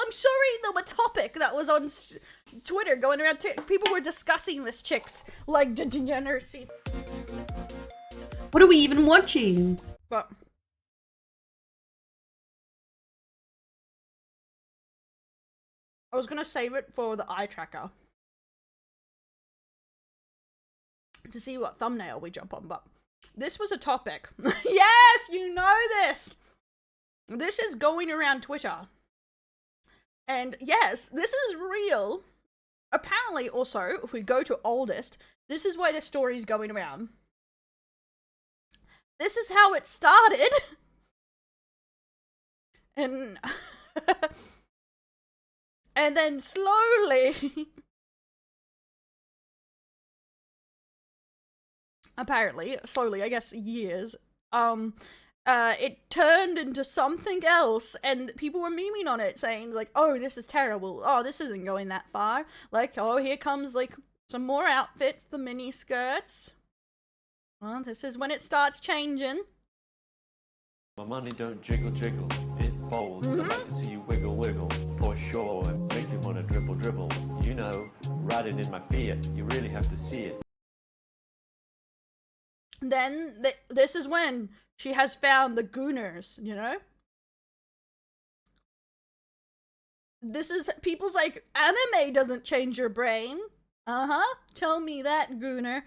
I'm sorry, there a topic that was on Twitter going around. People were discussing this chick's like degeneracy. What are we even watching? But I was gonna save it for the eye tracker to see what thumbnail we jump on, but this was a topic. Yes, you know this. This is going around Twitter. And yes, this is real. Apparently also, if we go to oldest, this is why the story is going around. This is how it started. And and then slowly apparently, slowly, I guess years, it turned into something else, and people were memeing on it, saying, like, oh, this is terrible, oh, this isn't going that far, like, oh, here comes, like, some more outfits, the mini skirts. Well, this is when it starts changing. My money don't jiggle jiggle, it folds. I'd like to see you wiggle wiggle, for sure, and make me wanna dribble dribble. You know, riding in my Fiat, you really have to see it. Then, this is when she has found the gooners, you know? This is, people's like, anime doesn't change your brain. Uh-huh, tell me that, gooner.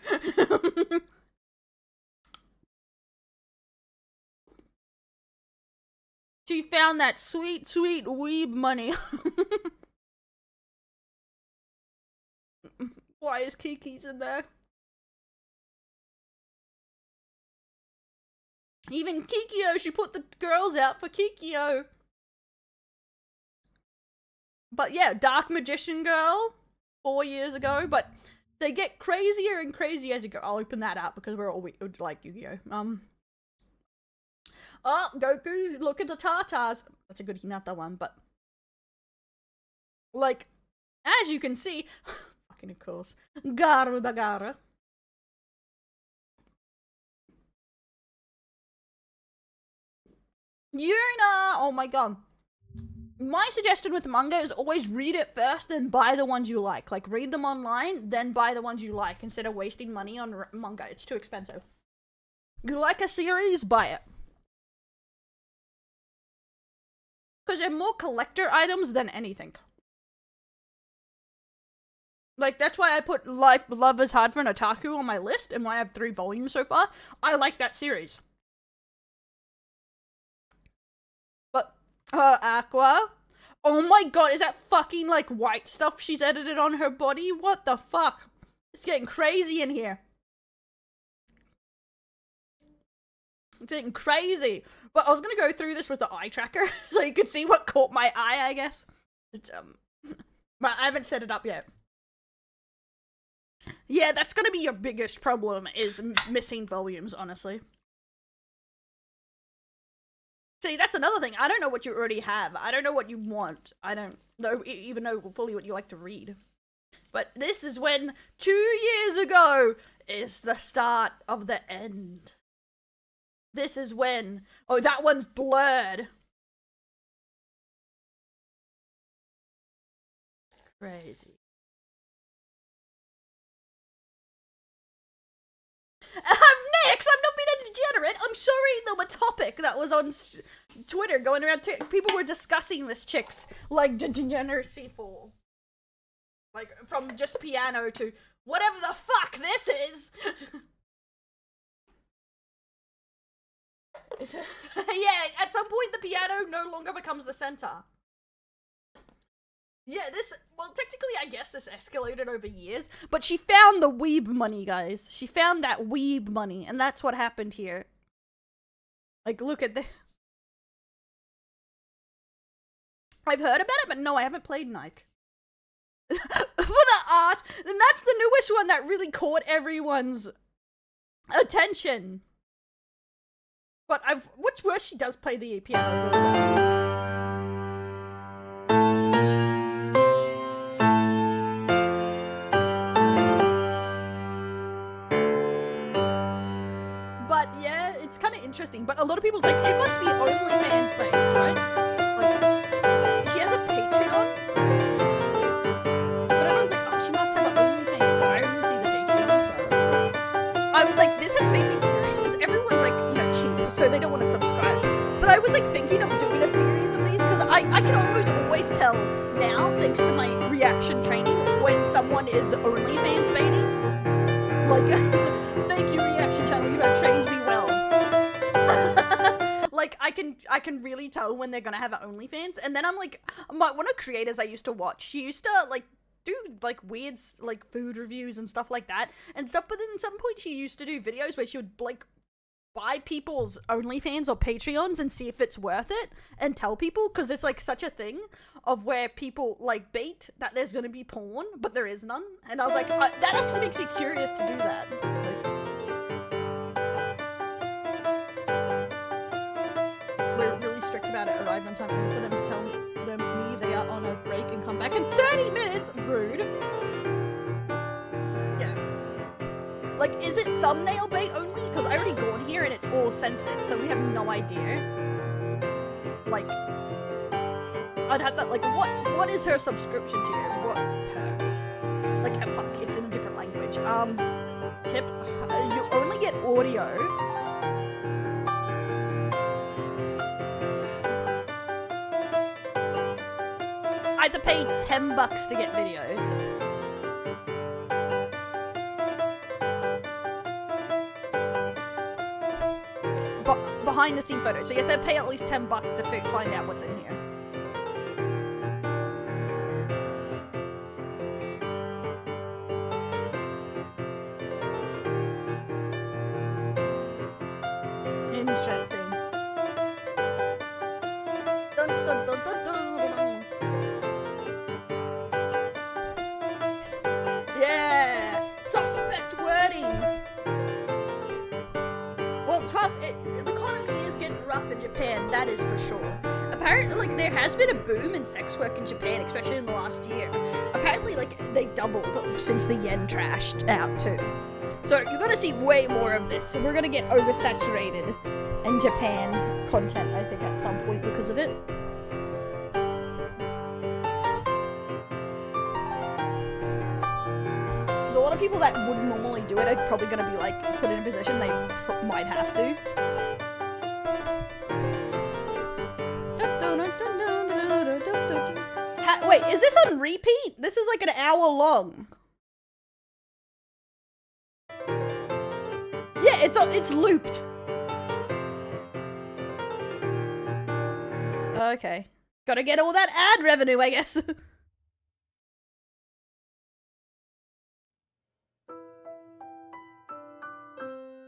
She found that sweet, sweet weeb money. Why is Kiki's in there? Even Kikyo, she put the girls out for Kikyo. But yeah, Dark Magician Girl, 4 years ago, but they get crazier and crazier as you go. I'll open that up because we're all like Yu-Gi-Oh! Oh, Goku, look at the Tartars. That's a good Hinata one, but like, as you can see, fucking of course, Garu da Gara. Yuna! Oh my god. My suggestion with manga is always read it first, then buy the ones you like. Like, read them online, then buy the ones you like, instead of wasting money on manga. It's too expensive. You like a series, buy it. Because they're more collector items than anything. Like, that's why I put Love is Hard for an Otaku on my list, and why I have 3 volumes so far. I like that series. But, Aqua? Oh my god, is that fucking, like, white stuff she's edited on her body? What the fuck? It's getting crazy in here. It's getting crazy. But I was gonna go through this with the eye tracker, so you could see what caught my eye, I guess. It's, but I haven't set it up yet. Yeah, that's gonna be your biggest problem, is missing volumes, honestly. See, that's another thing. I don't know what you already have. I don't know what you want. I don't know even know fully what you like to read. But this is when 2 years ago is the start of the end. This is when... Oh, that one's blurred. Crazy. Next, I'm not being a degenerate. I'm sorry, there was a topic that was on Twitter going around. People were discussing this chick's, like, degeneracy for. Like, from just piano to whatever the fuck this is. Yeah, at some point the piano no longer becomes the center. Yeah, well, technically I guess this escalated over years, but she found the weeb money, guys. She found that weeb money, and that's what happened here. Like, look at this. I've heard about it, but no, I haven't played Nike. For the art, and that's the newest one that really caught everyone's attention. But what's worse, she does play the piano really well. But yeah, it's kind of interesting. But a lot of people's like, it must be OnlyFans based, right? Like, she has a Patreon. I can almost always tell now, thanks to my reaction training, when someone is OnlyFans baiting. Like, thank you, reaction channel, you have trained me well. Like, I can really tell when they're gonna have an OnlyFans, and then I'm like, one of the creators I used to watch, she used to, like, do, like, weird, like, food reviews and stuff like that, and stuff, but then at some point she used to do videos where she would, like, buy people's OnlyFans or Patreons and see if it's worth it, and tell people, because it's, like, such a thing of where people, like, bait that there's gonna be porn, but there is none, and I was like, that actually makes me curious to do that. We're really strict about it, arrive on time for them to tell me they are on a break and come back in 30 minutes! Rude. Yeah. Like, is it thumbnail bait only? Because I already gone here and it's all censored, so we have no idea. Like, I'd have to, like, what is her subscription tier? What perks? Like, fuck, it's in a different language. Tip, you only get audio. I had to pay $10 to get videos. Behind the scene photos, so you have to pay at least $10 to find out what's in here. Interesting. Dun, dun, dun, dun, dun. Yeah! Suspect wording! Well, tough. The economy is getting rough in Japan, that is for sure. Apparently, like, there has been a boom in sex work in Japan, especially in the last year. Apparently, like, they doubled since the yen trashed out, too. So, you're gonna see way more of this. So we're gonna get oversaturated in Japan content, I think, at some point because of it. There's a lot of people that wouldn't normally do it are probably going to be, like, put in a position they might have to. Wait, is this on repeat? This is like an hour long. Yeah, it's looped. Okay. Gotta get all that ad revenue, I guess.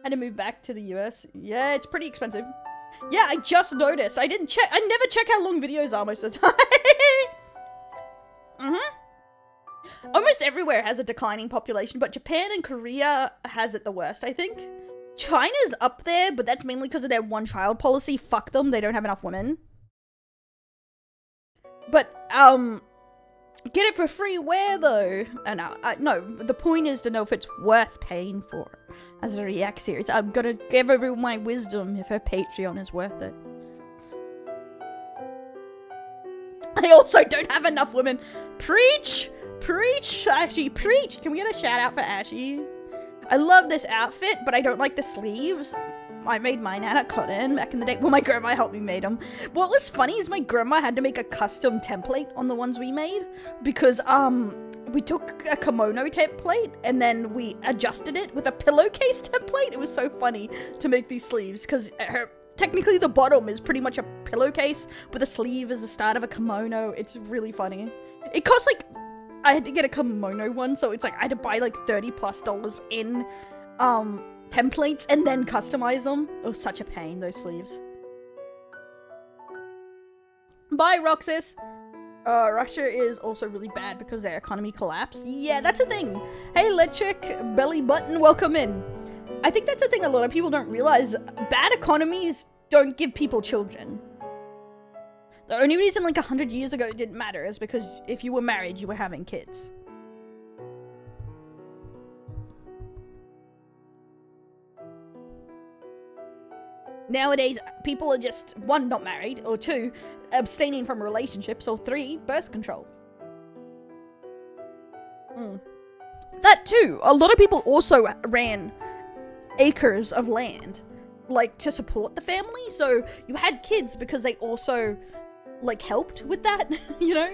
Had to move back to the US. Yeah, it's pretty expensive. Yeah, I just noticed. I didn't check. I never check how long videos are most of the time. Almost everywhere has a declining population, but Japan and Korea has it the worst, I think. China's up there, but that's mainly because of their one-child policy. Fuck them, they don't have enough women. But, get it for free where, though? No, the point is to know if it's worth paying for as a React series. I'm gonna give everyone my wisdom if her Patreon is worth it. I also don't have enough women. Preach! Preach, Ashy, preach! Can we get a shout out for Ashy? I love this outfit, but I don't like the sleeves. I made mine out of cotton back in the day. Well, my grandma helped me make them. What was funny is my grandma had to make a custom template on the ones we made because, we took a kimono template and then we adjusted it with a pillowcase template. It was so funny to make these sleeves because technically the bottom is pretty much a pillowcase with a sleeve as the start of a kimono. It's really funny. It cost like, I had to get a kimono one, so it's like I had to buy like $30+ in templates and then customize them. It was such a pain, those sleeves. Bye, Roxas. Russia is also really bad because their economy collapsed. Yeah, that's a thing. Hey, Lechik, Belly Button, welcome in. I think that's a thing a lot of people don't realize. Bad economies don't give people children. The only reason like 100 years ago it didn't matter is because if you were married, you were having kids. Nowadays, people are just, 1, not married, or 2, abstaining from relationships, or 3, birth control. That too, a lot of people also ran acres of land, like, to support the family, so you had kids because they also, like helped with that, you know?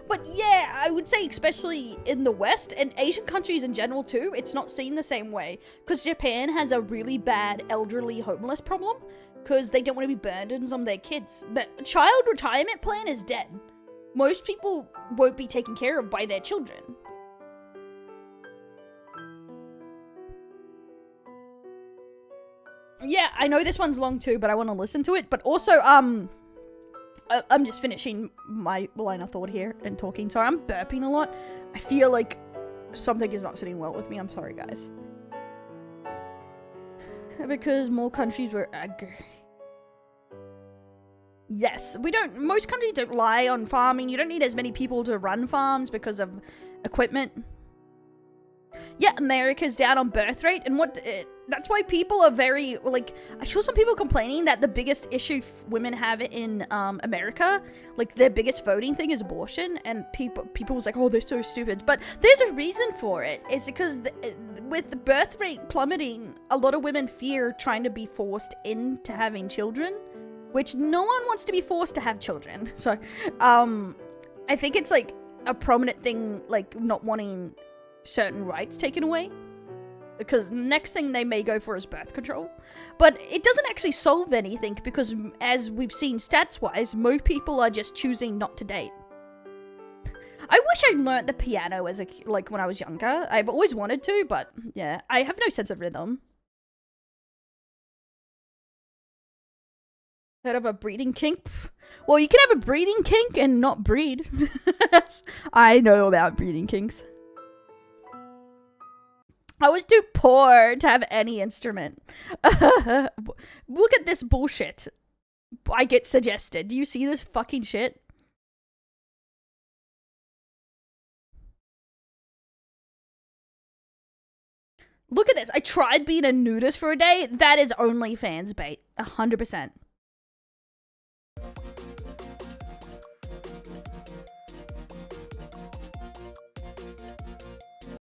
But yeah, I would say especially in the West and Asian countries in general too, it's not seen the same way. Because Japan has a really bad elderly homeless problem because they don't want to be burdens on their kids. The child retirement plan is dead. Most people won't be taken care of by their children. Yeah, I know this one's long too, but I want to listen to it. But also, I'm just finishing my line of thought here and talking. Sorry, I'm burping a lot. I feel like something is not sitting well with me. I'm sorry, guys. Because more countries were yes, most countries don't rely on farming. You don't need as many people to run farms because of equipment. Yeah, America's down on birth rate, and that's why people are very, like, I saw some people complaining that the biggest issue women have in America, like, their biggest voting thing is abortion, and people was like, oh, they're so stupid. But there's a reason for it. It's because with the birth rate plummeting, a lot of women fear trying to be forced into having children, which no one wants to be forced to have children. So, I think it's, like, a prominent thing, like, not wanting certain rights taken away, because next thing they may go for is birth control. But it doesn't actually solve anything, because as we've seen stats wise, most people are just choosing not to date. I wish I learned the piano as when I was younger. I've always wanted to, but yeah, I have no sense of rhythm. Heard of a breeding kink? Well, you can have a breeding kink and not breed. I know about breeding kinks. I was too poor to have any instrument. Look at this bullshit I get suggested. Do you see this fucking shit? Look at this. I tried being a nudist for a day. That is OnlyFans bait. 100%.